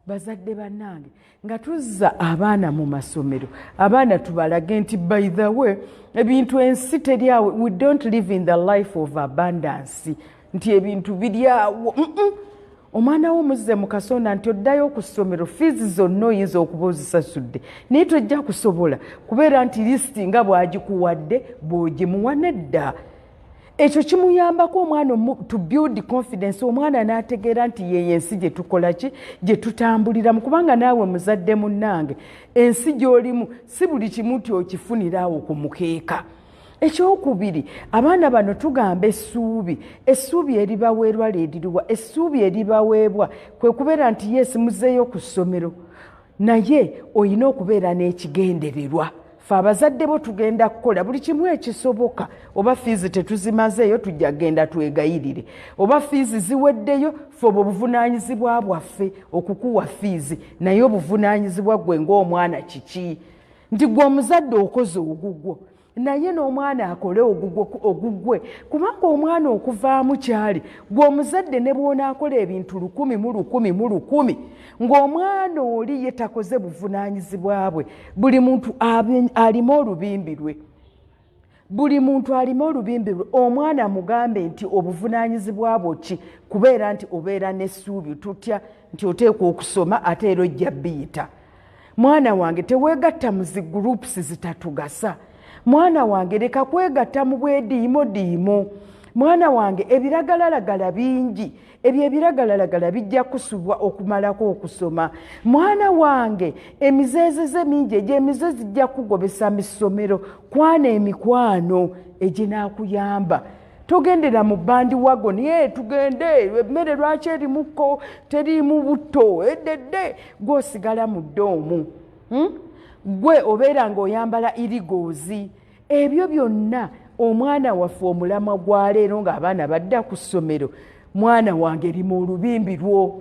bazadde bannange nga tuzza abaana mu masomero abaana tubalage nti by the way ebintu ensi teryawe, we don't live in the life of abundance, nti ebintu biryawo. Omwana wo muzze mu kasonda nti oddayo ku ssomero, fiizi zonna oyinza okuba ozisasudde naye tojja kusobola kubeera nti lisiti nga bw'agikuwadde bw'ogimuwa nedda. Ekyo kimuyambako omwana to build confidence, omwana n'ategeera nti ye ensi gye tukola ki, gye tutambuliramu, kubanga naawe muzadde munnange ensi gy'olimu si buli kimu nti okifunira awo ku mukeeka. Ekyokubiri, abaana bano tugamba essuubi. Essuubi eribaweerwa leeriruwa? Essuubi eribaweebwa kwe kubeera nti yeesi muzzeeyo ku ssomero naye olina okubeera n'ekigendererwa. Ffe abazadde bo tugenda kukola buli kimu ekisoboka. Oba fiizi tetuzimazeeyo tujja kgenda twegayirire, oba fiizi ziweddeyo, ffe obwo buvunaanyizibwa bwaffe okukuwa fiizi, naye obuvunaanyizibwa gwe ng'omwana kiki? Nti gwe omuzadde okoze ogugwo naye n'omwana akole ogugwe, kubanga omwana okuvaamu kyali gwe omuzadde ne bw'onaakola ebintu 100 ng'omwana oli ye takoze buvunaanyizibwa bwe. Buli muntu alima olubimbi lwe, buli muntu alima olubimbi lwe. Omwana mugambe nti obuvunaanyizibwa bwo ki? Kubeera nti obeera n'essuubi, tutya nti oteekwa okusoma ate era ojja biyita. Mwana wange teweegatta mu zi groups zitatugasa. Mwana wange leka kwegatta mu bwediimo. Mwana wange ebiragalalagala bingi, ebyo ebiragalalagala bijja kusubwa okumalako okusoma. Mwana wange emizeezeze mingi, egy'emize zijja kugobesa mu ssomero. Kwana emikwano eginaakuyamba. Togendera mu bandi wagon, ye tugende emmere lwaki erimuko teriimu butto eddedde, gw'osigala mu ddoomu. Gwe obeera ng'oyambala irigoozi. Ebyo byonna omwana waffe omulamwa gwa leero ng'abaana badda ku ssomero, mwana wange eri mu olubimbi lwo.